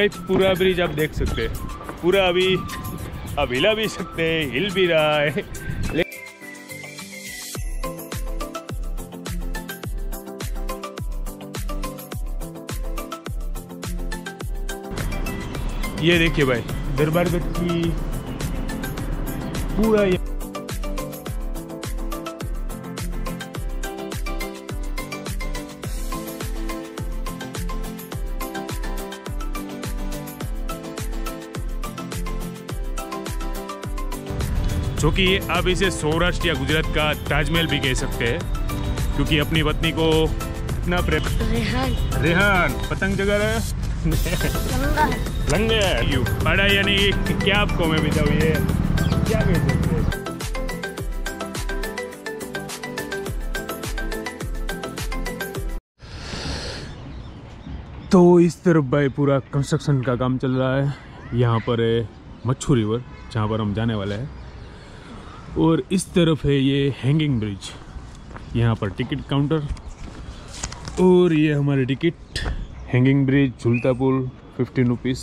पूरा ब्रिज आप देख सकते हैं, पूरा अभी अब हिला भी सकते हैं, हिल भी रहा है। ये देखिए भाई, दरबारगढ़ की पूरा जो कि आप इसे सौराष्ट्र या गुजरात का ताजमहल भी कह सकते हैं, क्योंकि अपनी पत्नी को इतना प्रेम। रेहान पतंग जगा रहा है। लंगर पढ़ा यानी क्या आपको मैं बताऊँ, ये क्या कह सकते हैं। तो इस तरफ भाई पूरा कंस्ट्रक्शन का काम चल रहा है। यहाँ पर है मच्छू रिवर जहाँ पर हम जाने वाले हैं, और इस तरफ है ये हैंगिंग ब्रिज। यहाँ पर टिकट काउंटर, और ये हमारे टिकट। हैंगिंग ब्रिज, झूलता पुल 15 रुपीज़,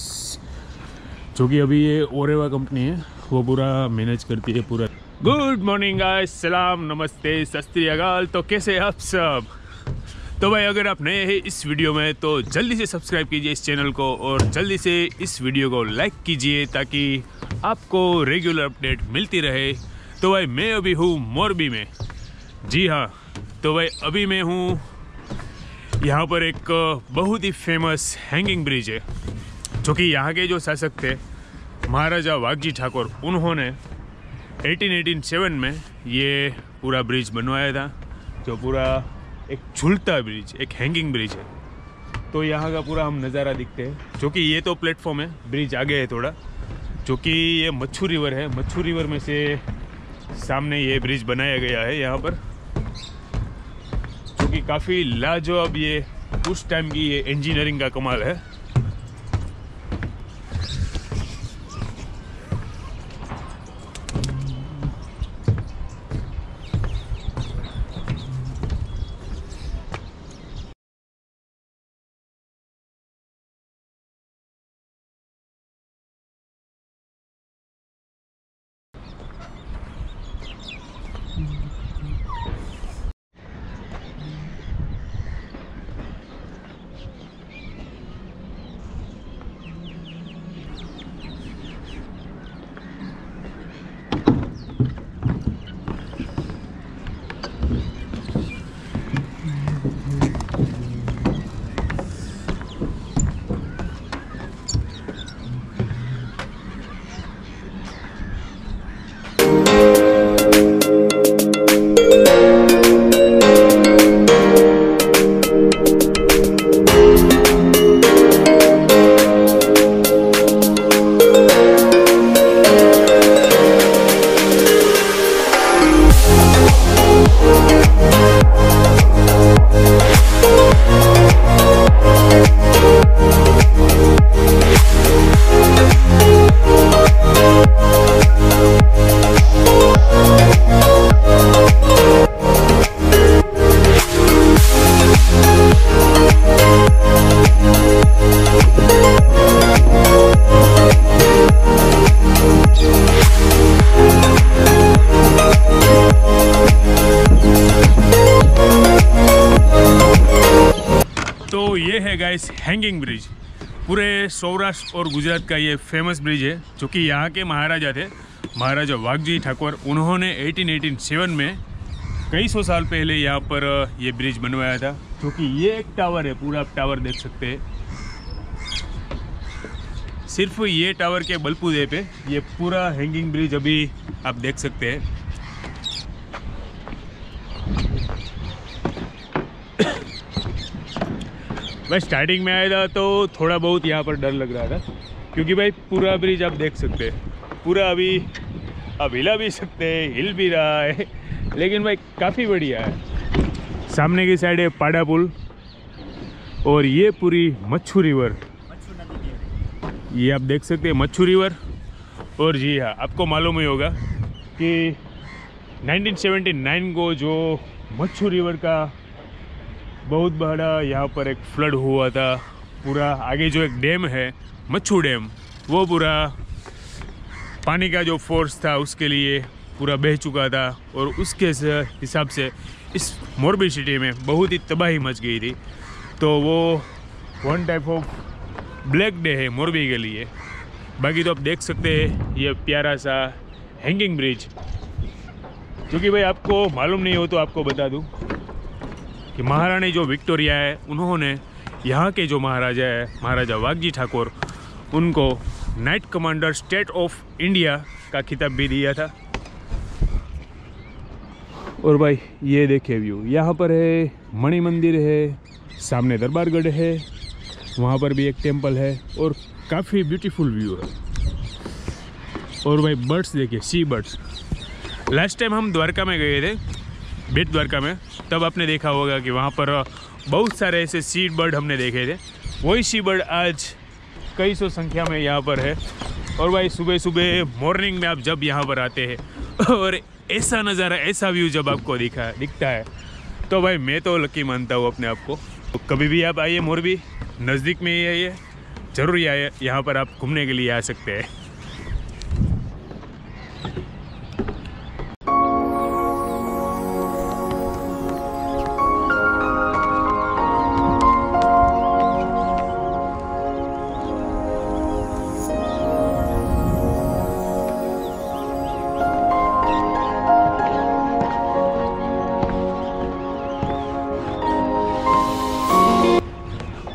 जो कि अभी ये ओरेवा कंपनी है वो पूरा मैनेज करती है पूरा। गुड मॉर्निंग गाइस, सलाम, नमस्ते, सत श्री अकाल। तो कैसे हैं आप सब? तो भाई अगर आप नए हैं इस वीडियो में तो जल्दी से सब्सक्राइब कीजिए इस चैनल को, और जल्दी से इस वीडियो को लाइक कीजिए ताकि आपको रेगुलर अपडेट मिलती रहे। तो भाई मैं अभी हूँ मोरबी में, जी हाँ। तो भाई अभी मैं हूँ यहाँ पर एक बहुत ही फेमस हैंगिंग ब्रिज है, जो कि यहाँ के जो शासक थे महाराजा वाघजी ठाकुर, उन्होंने 1887 में ये पूरा ब्रिज बनवाया था, जो पूरा एक झूलता ब्रिज, एक हैंगिंग ब्रिज है। तो यहाँ का पूरा हम नज़ारा दिखते हैं, जो कि ये तो प्लेटफॉर्म है, ब्रिज आगे है थोड़ा, जो कि ये मच्छू रिवर है। मच्छू रिवर में से सामने ये ब्रिज बनाया गया है यहाँ पर, जो कि काफ़ी लाजवाब, ये उस टाइम की ये इंजीनियरिंग का कमाल है। गाइस हैंगिंग ब्रिज पूरे सौराष्ट्र और गुजरात का ये फेमस ब्रिज है, जो कि यहाँ के महाराजा थे, महाराजा वाघजी ठाकुर। उन्होंने 1887 में कई सौ साल पहले यहाँ पर ये ब्रिज बनवाया था, जो कि ये एक टावर है, पूरा आप टावर देख सकते हैं। सिर्फ ये टावर के बलबूते पे ये पूरा हैंगिंग ब्रिज अभी आप देख सकते हैं। मैं स्टार्टिंग में आया था तो थोड़ा बहुत यहाँ पर डर लग रहा था, क्योंकि भाई पूरा ब्रिज आप देख सकते हैं, पूरा अभी अब हिला भी सकते हैं, हिल भी रहा है, लेकिन भाई काफ़ी बढ़िया है। सामने की साइड है पाड़ा पुल, और ये पूरी मच्छू रिवर, ये आप देख सकते हैं मच्छू रिवर। और जी हाँ, आपको मालूम ही होगा कि 1979 को जो मच्छू रिवर का बहुत बड़ा यहाँ पर एक फ्लड हुआ था, पूरा आगे जो एक डैम है मच्छू डैम वो पूरा पानी का जो फोर्स था उसके लिए पूरा बह चुका था और उसके हिसाब से इस मोरबी सिटी में बहुत ही तबाही मच गई थी। तो वो one type of black day है मोरबी के लिए। बाकी तो आप देख सकते हैं ये प्यारा सा हैंगिंग ब्रिज, जो कि भाई आपको मालूम नहीं हो तो आपको बता दूं कि महारानी जो विक्टोरिया है उन्होंने यहाँ के जो महाराजा है महाराजा वाघजी ठाकुर उनको night commander state of India का खिताब भी दिया था। और भाई ये देखिए व्यू, यहाँ पर है मणि मंदिर है, सामने दरबारगढ़ है, वहाँ पर भी एक टेम्पल है और काफ़ी ब्यूटीफुल व्यू है। और भाई बर्ड्स देखिए, सी बर्ड्स। लास्ट टाइम हम द्वारका में गए थे, बेट द्वारका में, तब आपने देखा होगा कि वहाँ पर बहुत सारे ऐसे सी बर्ड हमने देखे थे। वही सी बर्ड आज कई सौ संख्या में यहाँ पर है। और भाई सुबह सुबह मॉर्निंग में आप जब यहाँ पर आते हैं और ऐसा नज़ारा, ऐसा व्यू जब आपको दिखता है तो भाई मैं तो लकी मानता हूँ अपने आप को। तो कभी भी आप आइए मोरबी, नज़दीक में ही है ये, ज़रूर आइए, यहाँ पर आप घूमने के लिए आ सकते हैं।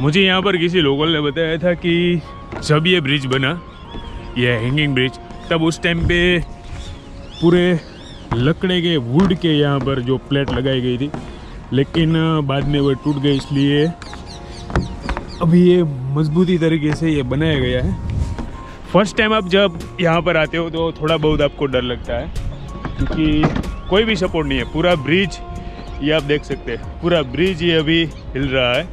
मुझे यहाँ पर किसी लोकल ने बताया था कि जब ये ब्रिज बना, ये हैंगिंग ब्रिज, तब उस टाइम पे पूरे लकड़े के वुड के यहाँ पर जो प्लेट लगाई गई थी, लेकिन बाद में वो टूट गई, इसलिए अभी ये मजबूती तरीके से ये बनाया गया है। फर्स्ट टाइम आप जब यहाँ पर आते हो तो थोड़ा बहुत आपको डर लगता है, क्योंकि कोई भी सपोर्ट नहीं है। पूरा ब्रिज ये आप देख सकते हैं, पूरा ब्रिज ये अभी हिल रहा है,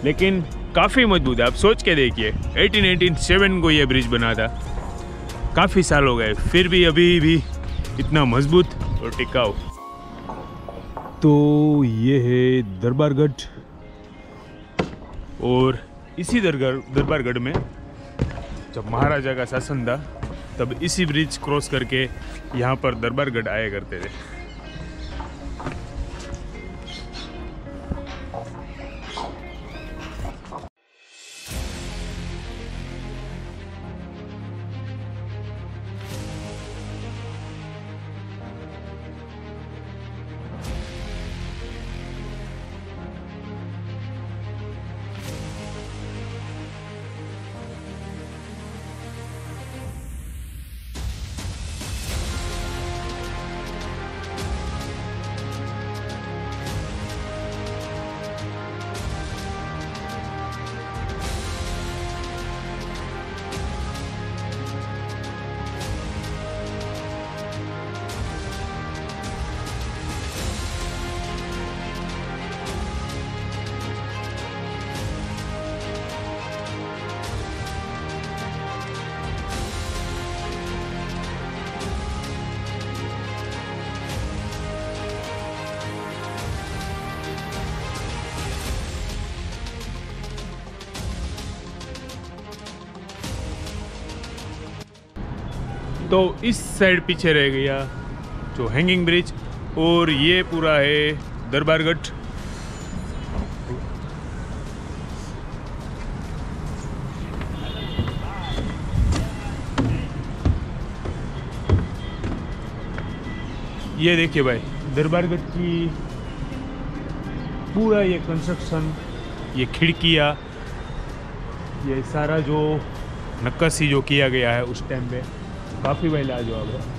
लेकिन काफ़ी मजबूत है। आप सोच के देखिए, 1887 को ये ब्रिज बना था, काफ़ी साल हो गए, फिर भी अभी भी इतना मजबूत और टिकाऊ। तो ये है दरबारगढ़, और इसी दरबारगढ़ में जब महाराजा का शासन था तब इसी ब्रिज क्रॉस करके यहाँ पर दरबारगढ़ आया करते थे। तो इस साइड पीछे रह गया जो हैंगिंग ब्रिज, और ये पूरा है दरबारगढ़। ये देखिए भाई, दरबारगढ़ की पूरा ये कंस्ट्रक्शन, ये खिड़कियाँ, ये सारा जो नक्काशी जो किया गया है उस टाइम पे, काफ़ी भाई लाजवाब है।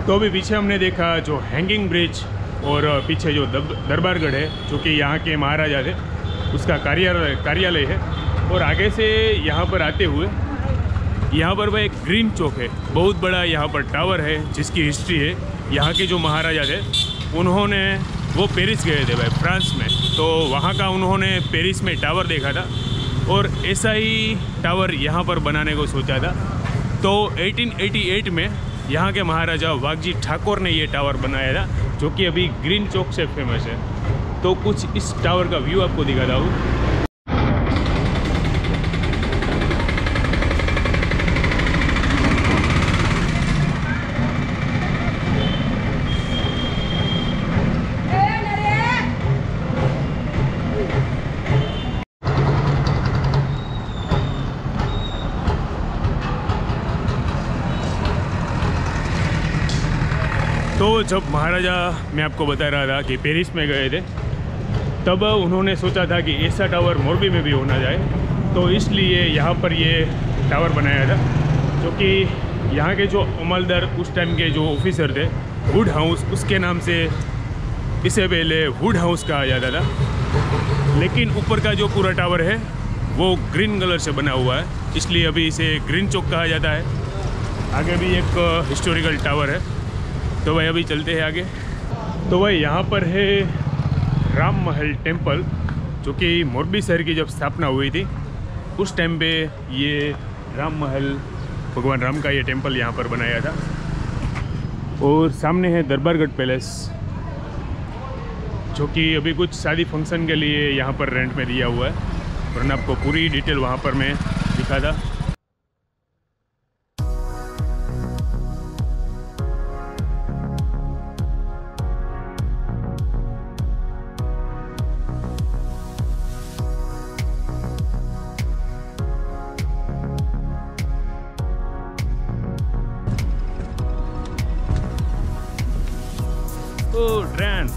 तो अभी पीछे हमने देखा जो हैंगिंग ब्रिज, और पीछे जो दरबारगढ़ है, जो कि यहाँ के महाराजा थे, उसका कार्यालय है। और आगे से यहाँ पर आते हुए यहाँ पर वह एक ग्रीन चौक है, बहुत बड़ा यहाँ पर टावर है जिसकी हिस्ट्री है। यहाँ के जो महाराजा थे उन्होंने वो पेरिस गए थे भाई, फ्रांस में, तो वहाँ का उन्होंने पेरिस में टावर देखा था और ऐसा ही टावर यहाँ पर बनाने को सोचा था। तो 1888 में यहाँ के महाराजा वाघजी ठाकुर ने ये टावर बनाया था, जो कि अभी ग्रीन चौक से फेमस है। तो कुछ इस टावर का व्यू आपको दिखाता हूँ। तो जब महाराजा, मैं आपको बता रहा था कि पेरिस में गए थे, तब उन्होंने सोचा था कि ऐसा टावर मोरबी में भी होना जाए, तो इसलिए यहाँ पर ये टावर बनाया था। जो कि यहाँ के जो अमलदार उस टाइम के जो ऑफिसर थे, वुड हाउस, उसके नाम से इसे पहले वुड हाउस कहा जाता था। लेकिन ऊपर का जो पूरा टावर है वो ग्रीन कलर से बना हुआ है, इसलिए अभी इसे ग्रीन चौक कहा जाता है। आगे भी एक हिस्टोरिकल टावर है। तो भाई अभी चलते हैं आगे। तो भाई यहाँ पर है राम महल टेम्पल, जो कि मोरबी शहर की जब स्थापना हुई थी उस टाइम पे ये राम महल, भगवान राम का ये टेम्पल यहाँ पर बनाया था। और सामने है दरबारगढ़ पैलेस, जो कि अभी कुछ शादी फंक्शन के लिए यहाँ पर रेंट में दिया हुआ है, वरना आपको पूरी डिटेल वहाँ पर मैं दिखा था। Oh, Dran.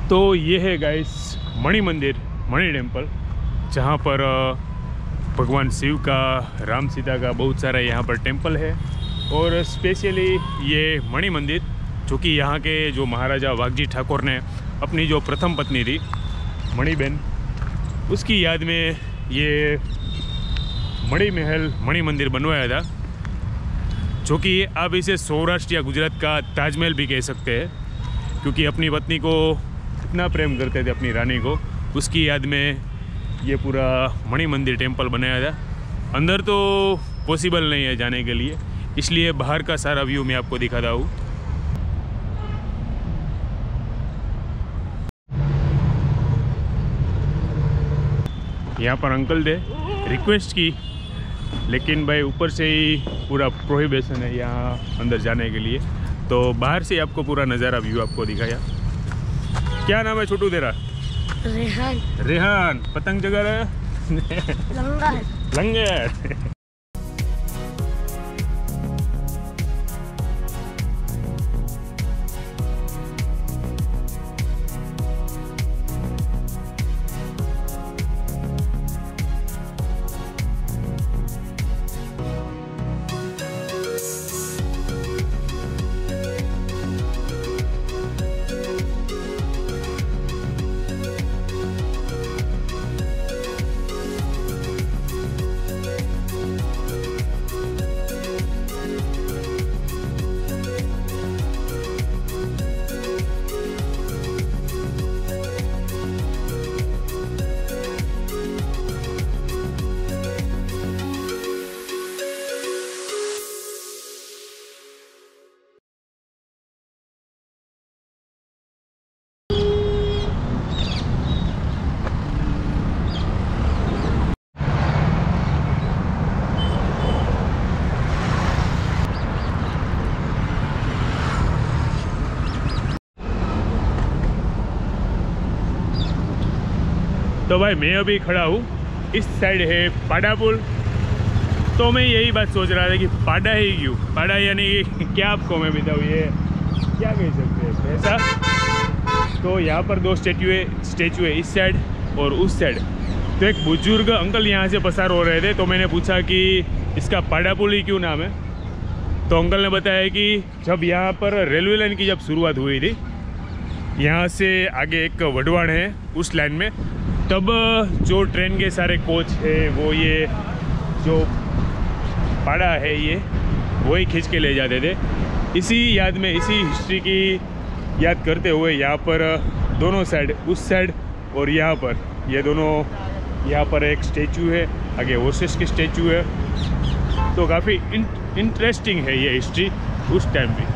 तो ये है गाइस मणि मंदिर, मणि टेम्पल, जहाँ पर भगवान शिव का, राम सीता का बहुत सारा यहाँ पर टेम्पल है। और स्पेशली ये मणि मंदिर, जो कि यहाँ के जो महाराजा वाघजी ठाकुर ने अपनी जो प्रथम पत्नी थी मणिबेन, उसकी याद में ये मणि महल, मणि मंदिर बनवाया था। जो कि आप इसे सौराष्ट्र या गुजरात का ताजमहल भी कह सकते हैं, क्योंकि अपनी पत्नी को इतना प्रेम करते थे, अपनी रानी को, उसकी याद में ये पूरा मणि मंदिर टेम्पल बनाया था। अंदर तो पॉसिबल नहीं है जाने के लिए, इसलिए बाहर का सारा व्यू मैं आपको दिखाता हूँ। यहाँ पर अंकल थे, रिक्वेस्ट की, लेकिन भाई ऊपर से ही पूरा प्रोहिबिशन है यहाँ अंदर जाने के लिए। तो बाहर से आपको पूरा नज़ारा व्यू आपको दिखाया। क्या नाम है छोटू तेरा? रेहान। रेहान। पतंग जगह लंगर। लंगर। तो भाई मैं अभी खड़ा हूँ, इस साइड है पाडा पुल। तो मैं यही बात सोच रहा था कि पाडा ही क्यों, पाडा यानी क्या आपको मैं बताऊँ, ये क्या कह सकते हैं ऐसा। तो यहाँ पर दो स्टैचू है इस साइड और उस साइड। तो एक बुजुर्ग अंकल यहाँ से पसार हो रहे थे, तो मैंने पूछा कि इसका पाडा पुल ही क्यों नाम है। तो अंकल ने बताया कि जब यहाँ पर रेलवे लाइन की जब शुरुआत हुई थी, यहाँ से आगे एक वडवाण है उस लाइन में, तब जो ट्रेन के सारे कोच है वो ये जो पाड़ा है ये वही खींच के ले जाते थे। इसी याद में, इसी हिस्ट्री की याद करते हुए यहाँ पर दोनों साइड, उस साइड और यहाँ पर, ये दोनों, यहाँ पर एक स्टैचू है, आगे हॉर्सेस की स्टैचू है। तो काफ़ी इंटरेस्टिंग है ये हिस्ट्री उस टाइम भी।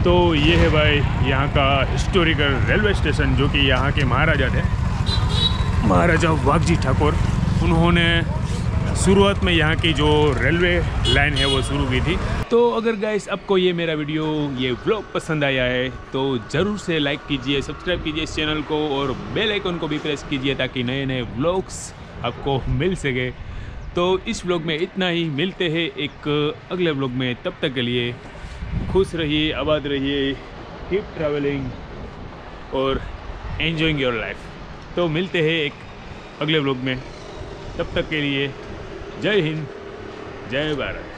तो ये है भाई यहाँ का हिस्टोरिकल रेलवे स्टेशन, जो कि यहाँ के महाराजा थे, महाराजा वाघजी ठाकुर। उन्होंने शुरुआत में यहाँ की जो रेलवे लाइन है वो शुरू की थी। तो अगर गाइस आपको ये मेरा वीडियो, ये व्लॉग पसंद आया है तो ज़रूर से लाइक कीजिए, सब्सक्राइब कीजिए इस चैनल को और बेल आइकन को भी प्रेस कीजिए ताकि नए नए व्लॉग्स आपको मिल सके। तो इस व्लॉग में इतना ही, मिलते हैं एक अगले व्लॉग में। तब तक के लिए खुश रहिए, आबाद रहिए, कीप ट्रैवलिंग और एंजॉइंग योर लाइफ। तो मिलते हैं एक अगले व्लॉग में, तब तक के लिए जय हिंद, जय भारत।